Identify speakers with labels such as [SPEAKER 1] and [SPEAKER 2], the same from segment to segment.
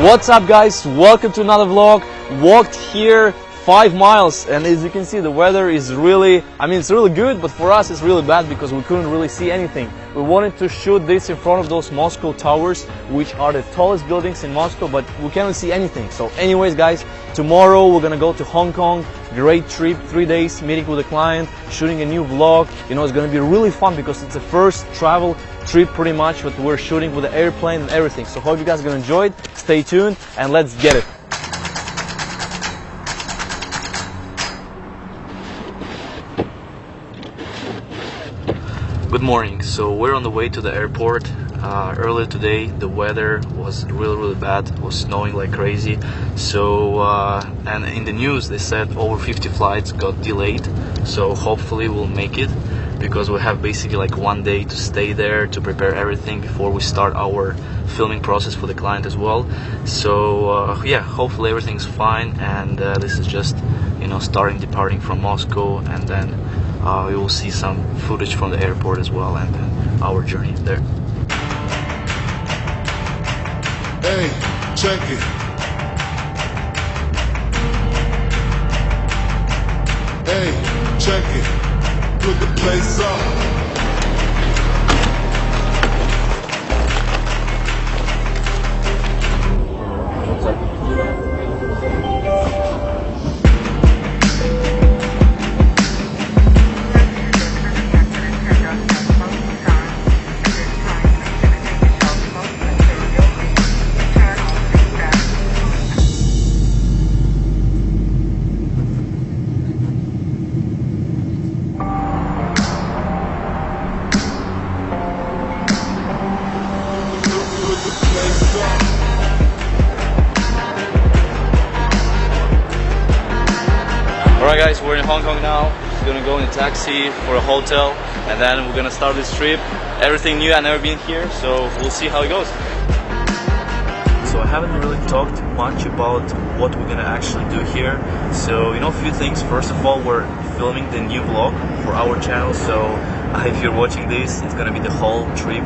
[SPEAKER 1] What's up guys, welcome to another vlog. Walked here 5 miles and as you can see the weather is really, it's really good, but for us it's really bad because we couldn't really see anything. We wanted to shoot this in front of those Moscow towers, which are the tallest buildings in Moscow, but we cannot see anything. So anyways guys, tomorrow we're gonna go to Hong Kong. Great trip, 3 days, meeting with a client, shooting a new vlog. It's gonna be really fun because it's the first travel trip pretty much, but we're shooting with the airplane and everything. So hope you guys are gonna enjoy it. Stay tuned and let's get it. Good morning. So we're on the way to the airport. Earlier today the weather was really bad. It was snowing like crazy. So and in the news they said over 50 flights got delayed. So hopefully we'll make it, because we have basically like 1 day to stay there to prepare everything before we start our filming process for the client as well. So yeah, hopefully everything's fine, and this is just departing from Moscow, and then we will see some footage from the airport as well, and our journey there.
[SPEAKER 2] Hey, check it. Hey, check it. Put the place up.
[SPEAKER 1] Alright guys, we're in Hong Kong now. We're gonna go in a taxi for a hotel, and then we're gonna start this trip. Everything new, I've never been here, so we'll see how it goes. So I haven't really talked much about what we're gonna actually do here. So a few things. First of all, we're filming the new vlog for our channel. So if you're watching this, it's gonna be the whole trip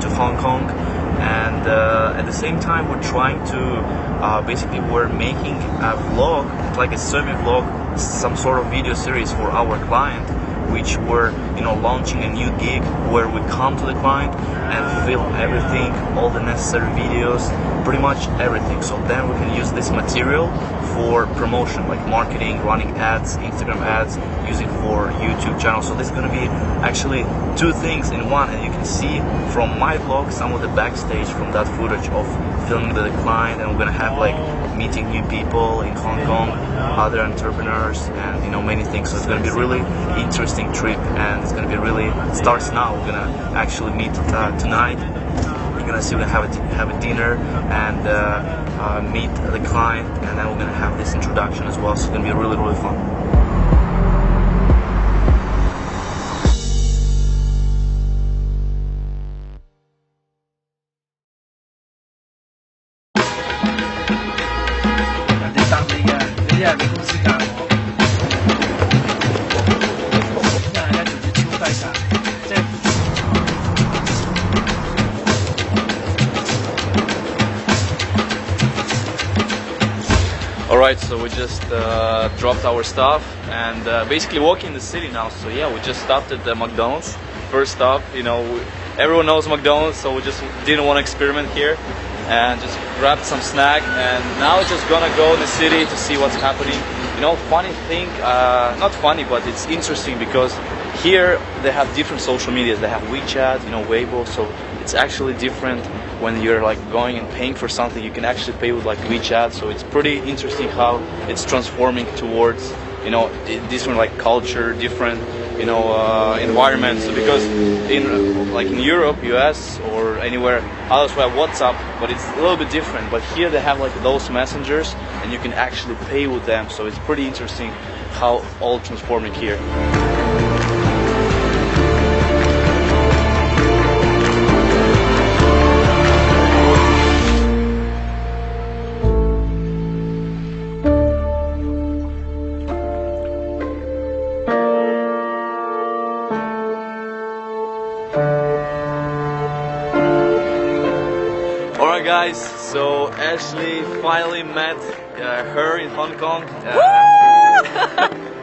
[SPEAKER 1] to Hong Kong. And at the same time we're trying to basically we're making a vlog, like a semi-vlog, some sort of video series for our client, which we're launching a new gig where we come to the client and film everything, all the necessary videos, pretty much everything. So then we can use this material for promotion, like marketing, running ads, Instagram ads, using for YouTube channel. So this is going to be actually two things in one, and you can see from my vlog some of the backstage from that footage of filming with the client, and we're going to have like meeting new people in Hong Kong, other entrepreneurs, and many things. So it's going to be a really interesting trip, and it's going to be really, starts now. We're going to actually meet tonight. We're gonna see, we're gonna have a dinner and meet the client, and then we're gonna have this introduction as well. So it's gonna be really fun. Alright, so we just dropped our stuff and basically walking the city now. So yeah, we just stopped at the McDonald's. First stop, everyone knows McDonald's, so we just didn't want to experiment here and just grabbed some snack, and now we're just gonna go in the city to see what's happening. Funny thing, not funny, but it's interesting because here they have different social medias. They have WeChat, Weibo, so it's actually different when you're like going and paying for something. You can actually pay with like WeChat, so it's pretty interesting how it's transforming towards different like culture, different environments. So because in Europe, US, or anywhere else we have WhatsApp, but it's a little bit different. But here they have like those messengers, and you can actually pay with them. So it's pretty interesting how all transforming here. Alright guys, so Ashley finally met her in Hong Kong.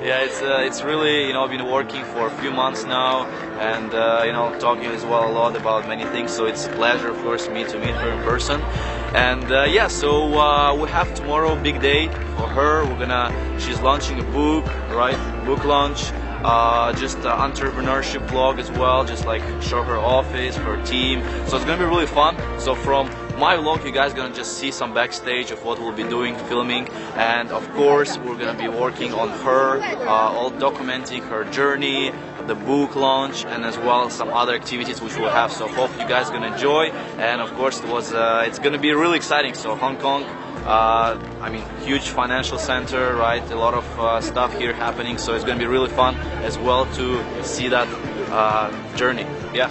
[SPEAKER 1] Yeah, it's really, you know, I've been working for a few months now, and you know, talking as well a lot about many things. So it's a pleasure, of course, to meet her in person. And yeah, so we have tomorrow big day for her. She's launching a book, right? Book launch. Just entrepreneurship vlog as well, just like show her office, her team. So it's gonna be really fun. So from my vlog, you guys gonna just see some backstage of what we'll be doing, filming, and of course we're gonna be working on her, all documenting her journey, the book launch, and as well some other activities which we'll have. So hope you guys gonna enjoy, and of course it's gonna be really exciting. So Hong Kong, I mean, huge financial center, right? A lot of stuff here happening, so it's gonna be really fun as well to see that journey. Yeah.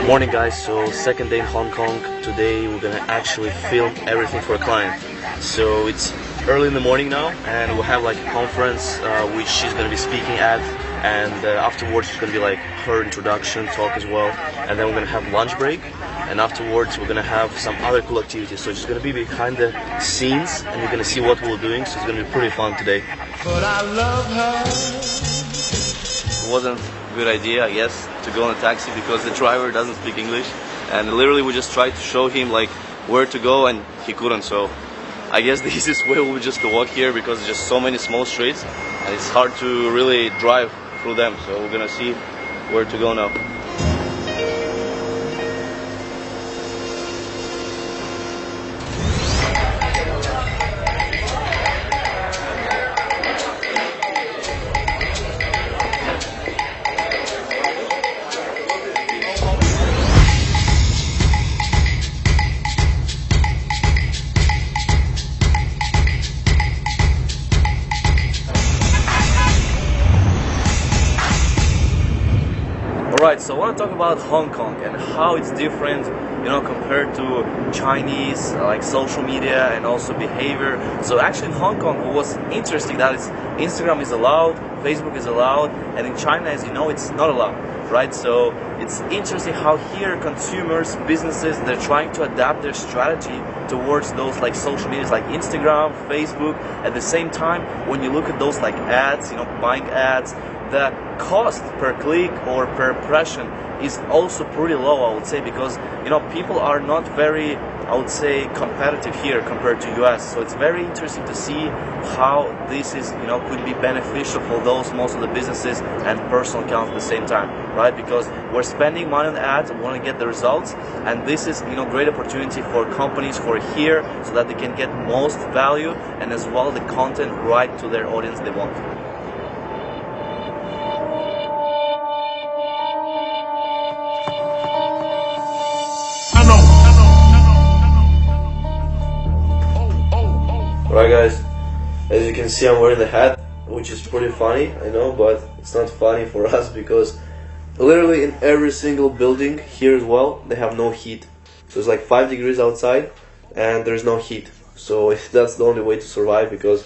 [SPEAKER 1] Morning guys, so second day in Hong Kong. Today we're gonna actually film everything for a client. So it's early in the morning now, and we'll have like a conference which she's gonna be speaking at, and afterwards it's gonna be like her introduction talk as well, and then we're gonna have lunch break, and afterwards we're gonna have some other cool activities. So it's gonna be behind the scenes, and you're gonna see what we're doing. So it's gonna be pretty fun today.
[SPEAKER 2] But I love her.
[SPEAKER 1] It wasn't a good idea, I guess, to go in a taxi because the driver doesn't speak English, and literally we just tried to show him like where to go, and he couldn't. So I guess the easiest way will be just to walk here because there's just so many small streets and it's hard to really drive through them. So we're gonna see where to go now. Alright, so I want to talk about Hong Kong and how it's different, you know, compared to Chinese, like social media and also behavior. So actually in Hong Kong, what was interesting that is Instagram is allowed, Facebook is allowed, and in China, as you know, it's not allowed, right? So it's interesting how here consumers, businesses, they're trying to adapt their strategy towards those like social medias like Instagram, Facebook. At the same time, when you look at those like ads, you know, buying ads, the cost per click or per impression is also pretty low, I would say, because you know people are not very, I would say, competitive here compared to US. So it's very interesting to see how this is, you know, could be beneficial for those most of the businesses and personal accounts at the same time, right? Because we're spending money on ads, we want to get the results, and this is, you know, great opportunity for companies who are here so that they can get most value and as well the content right to their audience they want. Alright guys, as you can see I'm wearing the hat, which is pretty funny, I know, but it's not funny for us because literally in every single building here as well, they have no heat. So it's like 5 degrees outside and there's no heat. So that's the only way to survive, because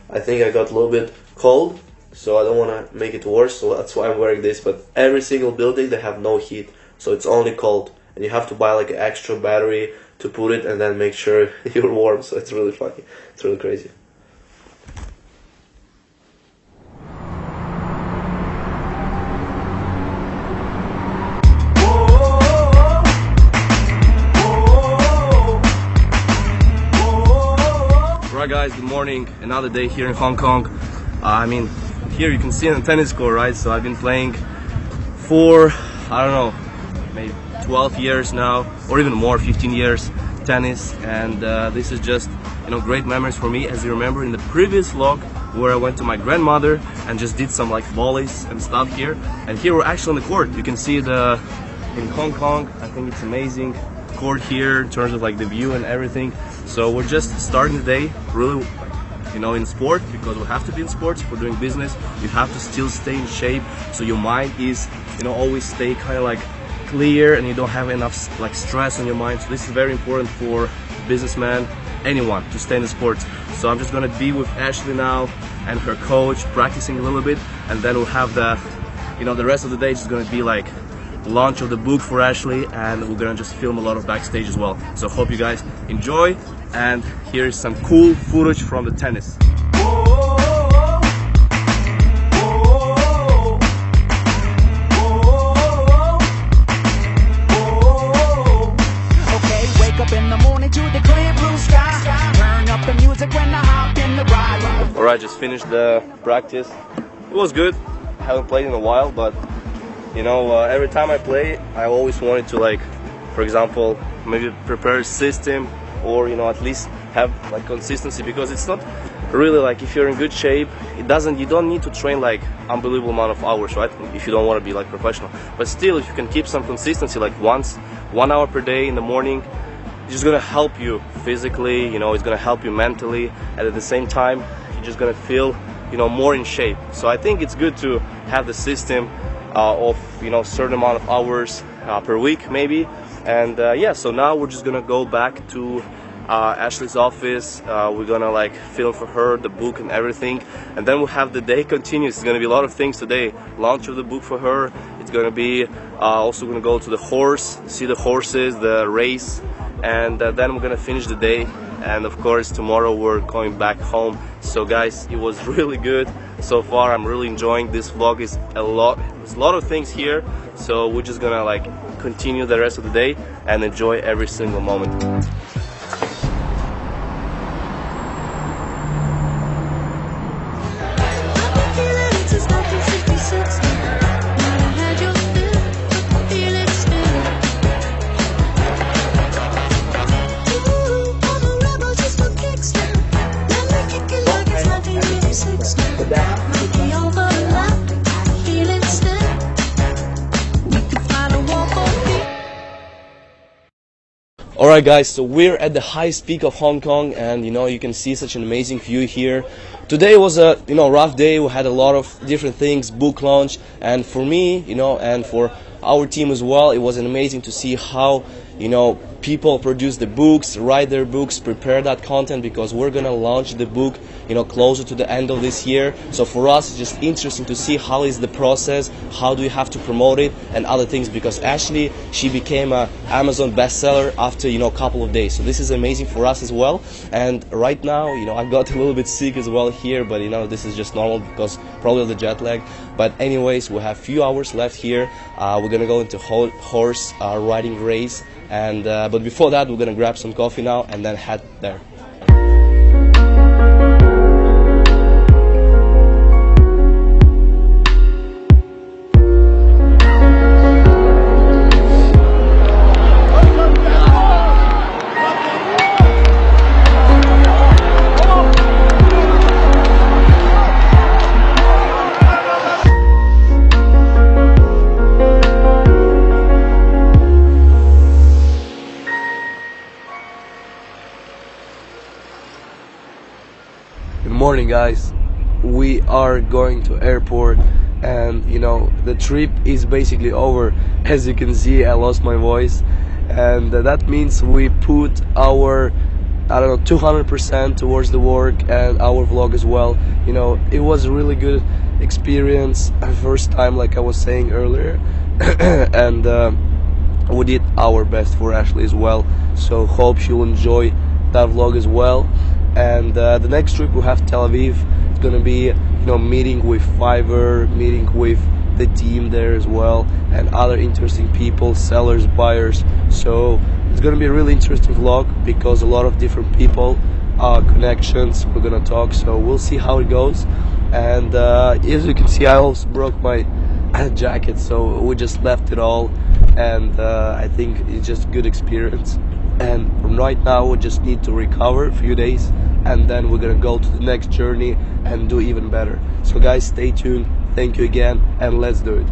[SPEAKER 1] I think I got a little bit cold, so I don't want to make it worse, so that's why I'm wearing this. But every single building they have no heat, so it's only cold, and you have to buy like an extra battery to put it and then make sure you're warm. So it's really funny, it's really crazy. Alright guys, good morning. Another day here in Hong Kong. I mean, here you can see on the tennis court, right? So I've been playing for, I don't know, maybe 12 years now, or even more, 15 years tennis, and this is just, you know, great memories for me. As you remember in the previous vlog where I went to my grandmother and just did some like volleys and stuff here, and here we're actually on the court. You can see the in Hong Kong, I think it's amazing court here in terms of like the view and everything. So we're just starting the day really, you know, in sport, because we have to be in sports. If we're doing business, you have to still stay in shape, so your mind is, you know, always stay kind of like clear and you don't have enough like stress on your mind. So this is very important for
[SPEAKER 3] businessman, anyone to stay in the sports. So I'm just gonna be with Ashley now and her coach, practicing a little bit, and then we'll have the rest of the day is gonna be like launch of the book for Ashley, and we're gonna just film a lot of backstage as well. So hope you guys enjoy, and here's some cool footage from the tennis. Alright, just finished the practice. It was good. I haven't played in a while, but every time I play, I always wanted to, like, for example, maybe prepare a system, or at least have like consistency, because it's not really like, if you're in good shape, you don't need to train like unbelievable amount of hours, right? If you don't want to be like professional, but still, if you can keep some consistency, like 1 hour per day in the morning, it's just gonna help you physically, it's gonna help you mentally, and at the same time you're just gonna feel more in shape. So I think it's good to have the system of certain amount of hours per week maybe. And yeah, so now we're just gonna go back to Ashley's office. We're gonna like film for her the book and everything, and then we'll have the day continues. It's gonna be a lot of things today. Launch of the book for her. It's gonna be also gonna go to the horse, see the horses, the race, and then we're gonna finish the day. And of course tomorrow we're going back home. So guys, it was really good so far. I'm really enjoying this vlog. There's a lot of things here, so we're just gonna like continue the rest of the day and enjoy every single moment. Alright guys, so we're at the highest peak of Hong Kong, and you can see such an amazing view here. Today was a rough day. We had a lot of different things, book launch, and for me, and for our team as well, it was amazing to see how people produce the books, write their books, prepare that content, because we're gonna launch the book closer to the end of this year. So for us, it's just interesting to see how is the process, how do we have to promote it, and other things, because Ashley, she became a Amazon bestseller after a couple of days. So this is amazing for us as well. And right now, I got a little bit sick as well here, but this is just normal because probably of the jet lag. But anyways, we have few hours left here. We're gonna go into horse riding race, and but before that, we're gonna grab some coffee now and then head there. Good morning guys, we are going to airport, and the trip is basically over. As you can see, I lost my voice, and that means we put our 200% towards the work and our vlog as well. It was a really good experience, first time like I was saying earlier, and we did our best for Ashley as well, so hope she'll enjoy that vlog as well. And the next trip we have Tel Aviv. It's gonna be meeting with Fiverr, meeting with the team there as well, and other interesting people, sellers, buyers. So it's gonna be a really interesting vlog, because a lot of different people, connections, we're gonna talk. So we'll see how it goes. And as you can see, I also broke my jacket, so we just left it all, and I think it's just good experience. And from right now, we just need to recover a few days, and then we're gonna go to the next journey and do even better. So guys, stay tuned. Thank you again, and let's do it.